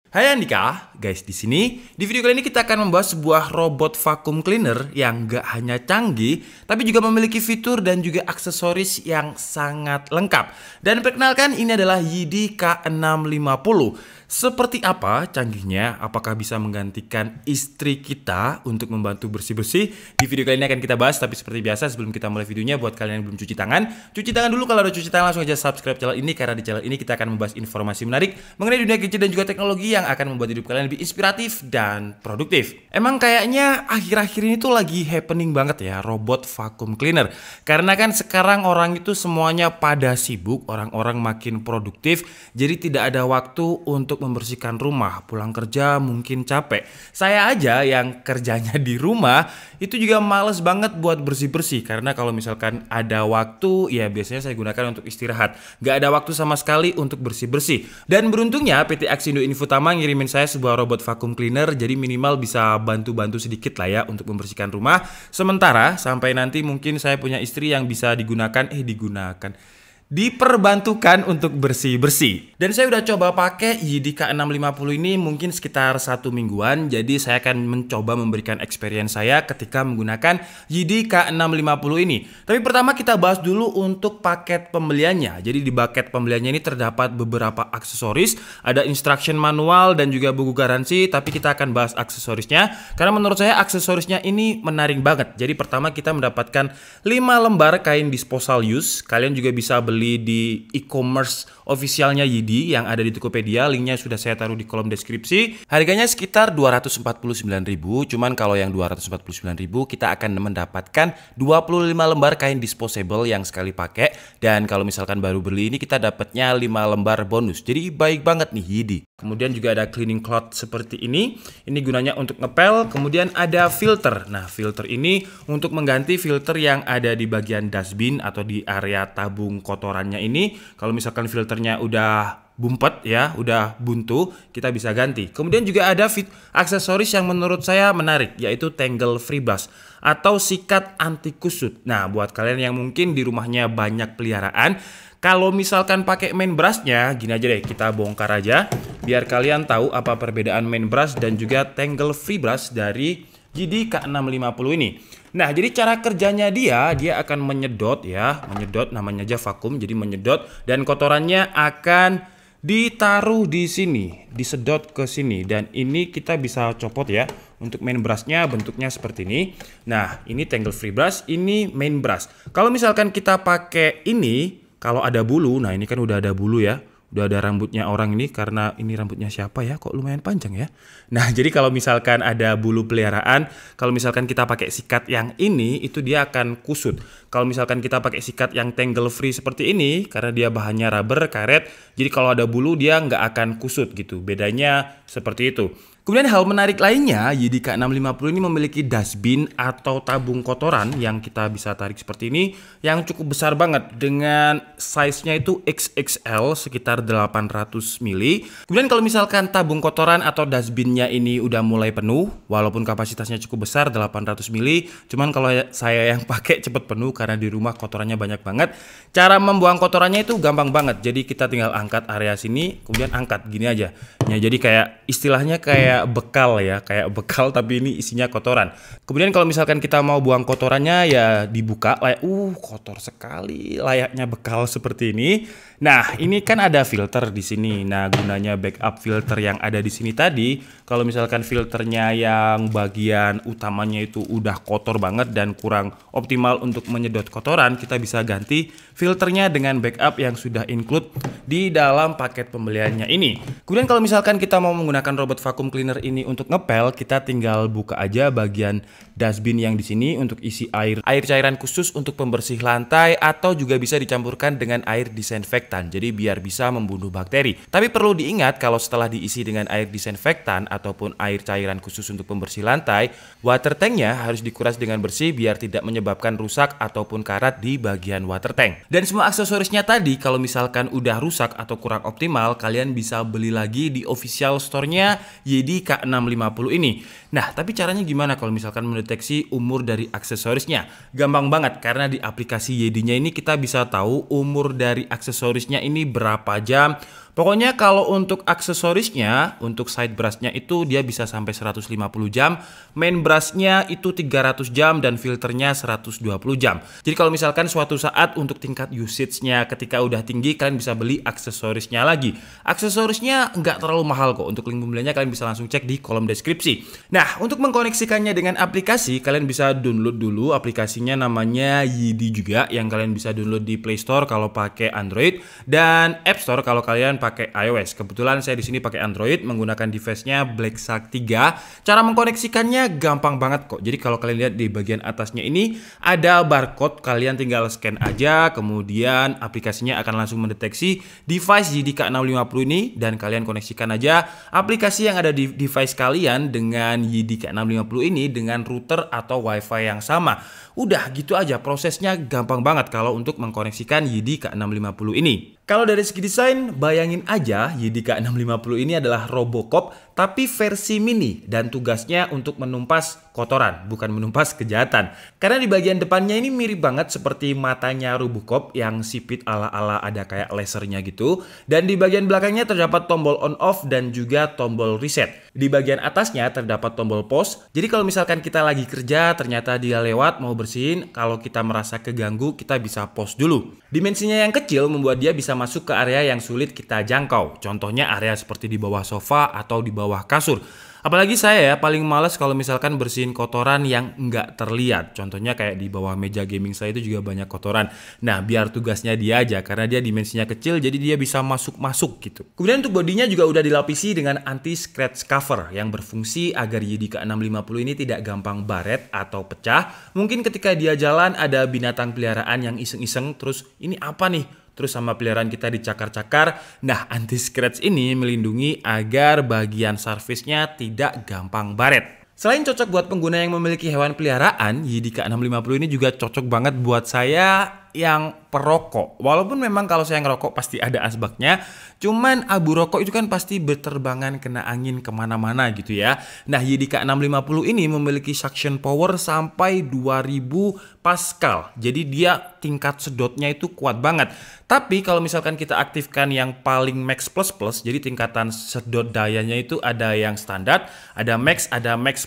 Hai Andika, guys di sini di video kali ini kita akan membahas sebuah robot vacuum cleaner yang gak hanya canggih, tapi juga memiliki fitur dan juga aksesoris yang sangat lengkap. Dan perkenalkan ini adalah YIDI K650. Seperti apa canggihnya? Apakah bisa menggantikan istri kita untuk membantu bersih-bersih? Di video kali ini akan kita bahas, tapi seperti biasa sebelum kita mulai videonya, buat kalian yang belum cuci tangan dulu. Kalau udah cuci tangan langsung aja subscribe channel ini, karena di channel ini kita akan membahas informasi menarik mengenai dunia gadget dan juga teknologi yang akan membuat hidup kalian lebih inspiratif dan produktif. Emang kayaknya akhir-akhir ini tuh lagi happening banget ya robot vacuum cleaner. Karena kan sekarang orang itu semuanya pada sibuk, orang-orang makin produktif, jadi tidak ada waktu untuk membersihkan rumah. Pulang kerja mungkin capek. Saya aja yang kerjanya di rumah itu juga males banget buat bersih-bersih, karena kalau misalkan ada waktu ya biasanya saya gunakan untuk istirahat. Gak ada waktu sama sekali untuk bersih-bersih. Dan beruntungnya PT Axindo Infotama ngirimin saya sebuah robot vacuum cleaner, jadi minimal bisa bantu-bantu sedikit lah ya untuk membersihkan rumah. Sementara sampai nanti mungkin saya punya istri yang bisa diperbantukan untuk bersih-bersih. Dan saya udah coba pakai YIDI K650 ini mungkin sekitar 1 mingguan. Jadi saya akan mencoba memberikan experience saya ketika menggunakan YIDI K650 ini. Tapi pertama kita bahas dulu untuk paket pembeliannya. Jadi di paket pembeliannya ini terdapat beberapa aksesoris, ada instruction manual dan juga buku garansi. Tapi kita akan bahas aksesorisnya, karena menurut saya aksesorisnya ini menarik banget. Jadi pertama kita mendapatkan 5 lembar kain disposal use. Kalian juga bisa beli di e-commerce officialnya YIDI yang ada di Tokopedia. Linknya sudah saya taruh di kolom deskripsi. Harganya sekitar 249.000. Cuman kalau yang 249.000 kita akan mendapatkan 25 lembar kain disposable yang sekali pakai. Dan kalau misalkan baru beli ini kita dapatnya 5 lembar bonus. Jadi baik banget nih YIDI. Kemudian juga ada cleaning cloth seperti ini. Ini gunanya untuk ngepel. Kemudian ada filter. Nah, filter ini untuk mengganti filter yang ada di bagian dustbin atau di area tabung kotorannya ini. Kalau misalkan filternya udah bumpet ya, udah buntu, kita bisa ganti. Kemudian juga ada aksesoris yang menurut saya menarik, yaitu tangle free brush atau sikat anti kusut. Nah, buat kalian yang mungkin di rumahnya banyak peliharaan, kalau misalkan pakai main brushnya, gini aja deh, kita bongkar aja biar kalian tahu apa perbedaan main brush dan juga tangle free brush dari YIDI K650 ini. Nah, jadi cara kerjanya dia akan menyedot ya, menyedot, namanya aja vakum, jadi menyedot, dan kotorannya akan ditaruh di sini, disedot ke sini, dan ini kita bisa copot ya. Untuk main brushnya bentuknya seperti ini. Nah, ini tangle free brush, ini main brush. Kalau misalkan kita pakai ini, kalau ada bulu, nah ini kan udah ada bulu ya. Udah ada rambutnya orang ini, karena ini rambutnya siapa ya, kok lumayan panjang ya. Nah, jadi kalau misalkan ada bulu peliharaan, kalau misalkan kita pakai sikat yang ini, itu dia akan kusut. Kalau misalkan kita pakai sikat yang tangle free seperti ini, karena dia bahannya rubber, karet, jadi kalau ada bulu dia nggak akan kusut gitu. Bedanya seperti itu. Kemudian hal menarik lainnya, YIDI K650 ini memiliki dustbin atau tabung kotoran yang kita bisa tarik seperti ini, yang cukup besar banget dengan size-nya itu XXL sekitar 800 mili. Kemudian kalau misalkan tabung kotoran atau dustbinnya ini udah mulai penuh, walaupun kapasitasnya cukup besar 800 mili, cuman kalau saya yang pakai cepet penuh karena di rumah kotorannya banyak banget. Cara membuang kotorannya itu gampang banget. Jadi kita tinggal angkat area sini, kemudian angkat gini aja. Ya, jadi kayak istilahnya kayak bekal ya, kayak bekal tapi ini isinya kotoran. Kemudian kalau misalkan kita mau buang kotorannya ya dibuka, kotor sekali, layaknya bekal seperti ini. Nah, ini kan ada filter di sini. Nah, gunanya backup filter yang ada di sini tadi, kalau misalkan filternya yang bagian utamanya itu udah kotor banget dan kurang optimal untuk menyedot kotoran, kita bisa ganti filternya dengan backup yang sudah include di dalam paket pembeliannya ini. Kemudian kalau misalkan kita mau menggunakan robot vacuum cleaner ini untuk ngepel, kita tinggal buka aja bagian dustbin yang di sini untuk isi air cairan khusus untuk pembersih lantai, atau juga bisa dicampurkan dengan air disinfektan. Jadi biar bisa membunuh bakteri. Tapi perlu diingat kalau setelah diisi dengan air disinfektan ataupun air cairan khusus untuk pembersih lantai, water tanknya harus dikuras dengan bersih biar tidak menyebabkan rusak ataupun karat di bagian water tank. Dan semua aksesorisnya tadi kalau misalkan udah rusak atau kurang optimal, kalian bisa beli lagi di official store-nya YIDI K650 ini. Nah, tapi caranya gimana kalau misalkan mendeteksi umur dari aksesorisnya? Gampang banget, karena di aplikasi YIDI-nya ini kita bisa tahu umur dari aksesorisnya ini berapa jam, Pokoknya kalau untuk aksesorisnya, untuk side brushnya itu dia bisa sampai 150 jam, main brushnya itu 300 jam, dan filternya 120 jam. Jadi kalau misalkan suatu saat untuk tingkat usage-nya ketika udah tinggi, kalian bisa beli aksesorisnya lagi. Aksesorisnya nggak terlalu mahal kok, untuk link pembeliannya kalian bisa langsung cek di kolom deskripsi. Nah, untuk mengkoneksikannya dengan aplikasi, kalian bisa download dulu aplikasinya, namanya Yidi juga, yang kalian bisa download di Play Store kalau pakai Android, dan App Store kalau kalian pakai iOS. Kebetulan saya di sini pakai Android menggunakan device-nya Black Shark 3. Cara mengkoneksikannya gampang banget kok. Jadi kalau kalian lihat di bagian atasnya ini ada barcode, kalian tinggal scan aja, kemudian aplikasinya akan langsung mendeteksi device YDK 650 ini, dan kalian koneksikan aja aplikasi yang ada di device kalian dengan YDK 650 ini dengan router atau WiFi yang sama. Udah gitu aja, prosesnya gampang banget kalau untuk mengkoneksikan YDK 650 ini. Kalau dari segi desain, bayangin aja YDK 650 ini adalah Robocop tapi versi mini, dan tugasnya untuk menumpas kotoran, bukan menumpas kejahatan. Karena di bagian depannya ini mirip banget seperti matanya Robocop yang sipit ala-ala ada kayak lasernya gitu. Dan di bagian belakangnya terdapat tombol on off dan juga tombol reset. Di bagian atasnya terdapat tombol pause. Jadi kalau misalkan kita lagi kerja ternyata dia lewat mau bersihin, kalau kita merasa keganggu kita bisa pause dulu. Dimensinya yang kecil membuat dia bisa masuk ke area yang sulit kita jangkau. Contohnya area seperti di bawah sofa atau di bawah kasur. Apalagi saya ya paling males kalau misalkan bersihin kotoran yang nggak terlihat. Contohnya kayak di bawah meja gaming saya itu juga banyak kotoran. Nah, biar tugasnya dia aja, karena dia dimensinya kecil jadi dia bisa masuk-masuk gitu. Kemudian untuk bodinya juga udah dilapisi dengan anti scratch cover yang berfungsi agar YDK 650 ini tidak gampang baret atau pecah. Mungkin ketika dia jalan ada binatang peliharaan yang iseng-iseng, terus ini apa nih? Terus sama peliharaan kita dicakar-cakar. Nah, anti scratch ini melindungi agar bagian surface-nya tidak gampang baret. Selain cocok buat pengguna yang memiliki hewan peliharaan, YDK 650 ini juga cocok banget buat saya yang perokok. Walaupun memang kalau saya ngerokok pasti ada asbaknya, cuman abu rokok itu kan pasti berterbangan kena angin kemana-mana gitu ya. Nah, YDK 650 ini memiliki suction power sampai 2000 Pascal. Jadi dia tingkat sedotnya itu kuat banget. Tapi kalau misalkan kita aktifkan yang paling max plus plus, jadi tingkatan sedot dayanya itu ada yang standar, ada max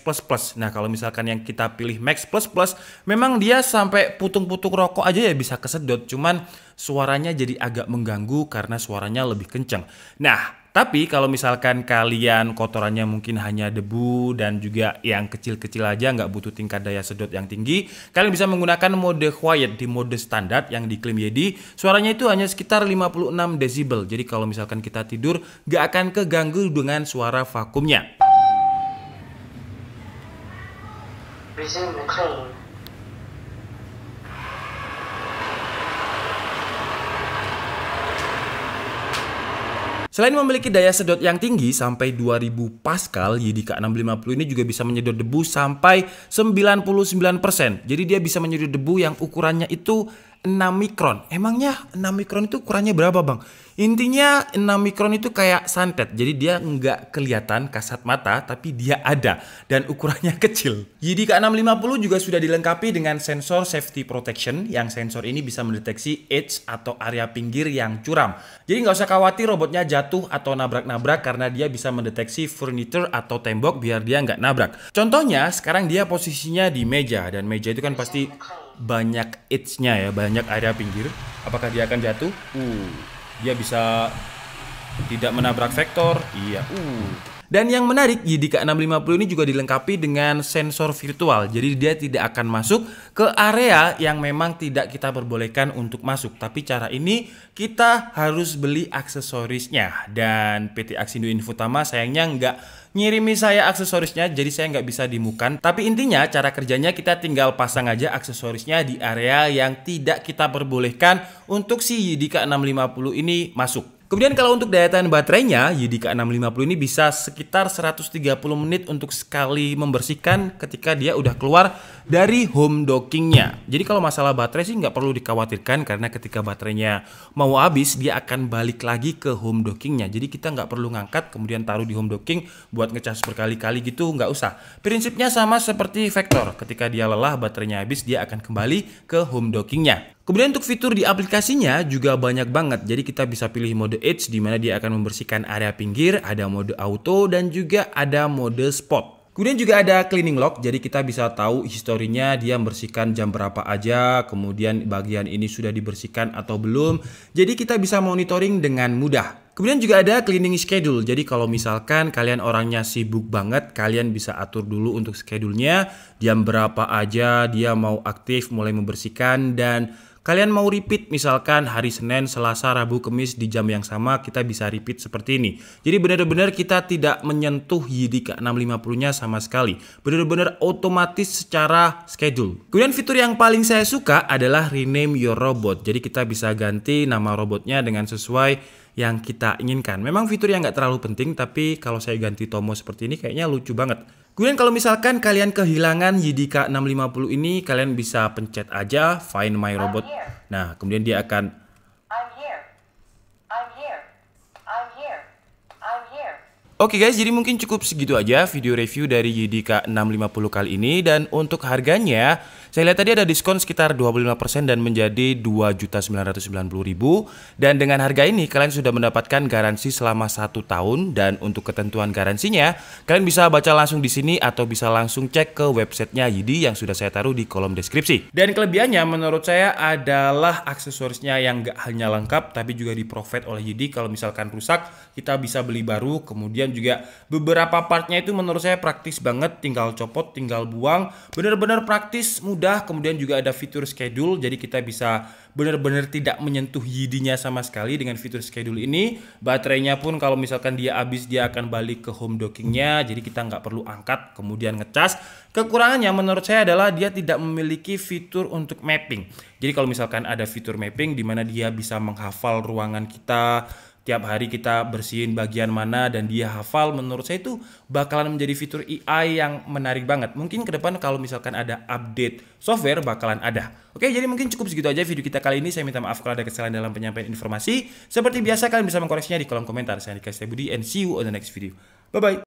plus plus. Nah, kalau misalkan yang kita pilih max plus plus, memang dia sampai putung-putung rokok aja ya bisa kesedot, cuman suaranya jadi agak mengganggu karena suaranya lebih kencang. Nah, tapi kalau misalkan kalian kotorannya mungkin hanya debu dan juga yang kecil-kecil aja, nggak butuh tingkat daya sedot yang tinggi, kalian bisa menggunakan mode quiet di mode standar yang diklaim Yedi. Suaranya itu hanya sekitar 56 decibel. Jadi kalau misalkan kita tidur, nggak akan keganggu dengan suara vakumnya. Resume the clean. Selain memiliki daya sedot yang tinggi sampai 2000 Pascal, YDK 650 ini juga bisa menyedot debu sampai 99%. Jadi dia bisa menyedot debu yang ukurannya itu 6 mikron. Emangnya 6 mikron itu ukurannya berapa, Bang? Intinya 6 mikron itu kayak santet. Jadi dia nggak kelihatan kasat mata, tapi dia ada. Dan ukurannya kecil. YDK 650 juga sudah dilengkapi dengan sensor safety protection. Yang sensor ini bisa mendeteksi edge atau area pinggir yang curam. Jadi nggak usah khawatir robotnya jatuh atau nabrak-nabrak, karena dia bisa mendeteksi furniture atau tembok biar dia nggak nabrak. Contohnya, sekarang dia posisinya di meja. Dan meja itu kan pasti banyak edge-nya ya, banyak area pinggir. Apakah dia akan jatuh? Dia bisa tidak menabrak vektor. Iya. Dan yang menarik, YDK 650 ini juga dilengkapi dengan sensor virtual. Jadi dia tidak akan masuk ke area yang memang tidak kita perbolehkan untuk masuk. Tapi cara ini kita harus beli aksesorisnya. Dan PT Aksindo Infotama sayangnya nggak ngirimi saya aksesorisnya, jadi saya nggak bisa dimukan. Tapi intinya cara kerjanya kita tinggal pasang aja aksesorisnya di area yang tidak kita perbolehkan untuk si YDK 650 ini masuk. Kemudian kalau untuk daya tahan baterainya, YDK 650 ini bisa sekitar 130 menit untuk sekali membersihkan ketika dia udah keluar dari home dockingnya. Jadi kalau masalah baterai sih nggak perlu dikhawatirkan, karena ketika baterainya mau habis dia akan balik lagi ke home dockingnya. Jadi kita nggak perlu ngangkat kemudian taruh di home docking buat ngecas berkali-kali gitu, nggak usah. Prinsipnya sama seperti vektor, ketika dia lelah baterainya habis dia akan kembali ke home dockingnya. Kemudian untuk fitur di aplikasinya juga banyak banget. Jadi kita bisa pilih mode Edge di mana dia akan membersihkan area pinggir, ada mode auto dan juga ada mode spot. Kemudian juga ada cleaning log, jadi kita bisa tahu historinya dia membersihkan jam berapa aja, kemudian bagian ini sudah dibersihkan atau belum. Jadi kita bisa monitoring dengan mudah. Kemudian juga ada cleaning schedule, jadi kalau misalkan kalian orangnya sibuk banget, kalian bisa atur dulu untuk schedule-nya, jam berapa aja dia mau aktif mulai membersihkan, dan kalian mau repeat misalkan hari Senin, Selasa, Rabu, Kamis di jam yang sama, kita bisa repeat seperti ini. Jadi benar-benar kita tidak menyentuh YDK 650-nya sama sekali. Benar-benar otomatis secara schedule. Kemudian fitur yang paling saya suka adalah rename your robot. Jadi kita bisa ganti nama robotnya dengan sesuai yang kita inginkan. Memang fitur yang nggak terlalu penting, tapi kalau saya ganti Tomo seperti ini kayaknya lucu banget. Kemudian kalau misalkan kalian kehilangan YDK 650 ini, kalian bisa pencet aja Find My Robot. Nah, kemudian dia akan Oke guys, jadi mungkin cukup segitu aja video review dari YDK 650 kali ini. Dan untuk harganya, saya lihat tadi ada diskon sekitar 25% dan menjadi 2.990.000. Dan dengan harga ini kalian sudah mendapatkan garansi selama 1 tahun. Dan untuk ketentuan garansinya, kalian bisa baca langsung di sini atau bisa langsung cek ke websitenya YD yang sudah saya taruh di kolom deskripsi. Dan kelebihannya menurut saya adalah aksesorisnya yang gak hanya lengkap tapi juga di provide oleh YD. Kalau misalkan rusak, kita bisa beli baru. Kemudian juga beberapa partnya itu menurut saya praktis banget, tinggal copot, tinggal buang, benar-benar praktis, mudah. Kemudian juga ada fitur schedule, jadi kita bisa benar-benar tidak menyentuh YD-nya sama sekali dengan fitur schedule ini. Baterainya pun kalau misalkan dia habis, dia akan balik ke home dockingnya, jadi kita nggak perlu angkat kemudian ngecas. Kekurangannya menurut saya adalah dia tidak memiliki fitur untuk mapping. Jadi kalau misalkan ada fitur mapping di mana dia bisa menghafal ruangan kita, tiap hari kita bersihin bagian mana dan dia hafal, menurut saya itu bakalan menjadi fitur AI yang menarik banget. Mungkin ke depan kalau misalkan ada update software bakalan ada. Oke, jadi mungkin cukup segitu aja video kita kali ini. Saya minta maaf kalau ada kesalahan dalam penyampaian informasi. Seperti biasa kalian bisa mengkoreksinya di kolom komentar. Saya Andika Setiabudi and see you on the next video. Bye bye.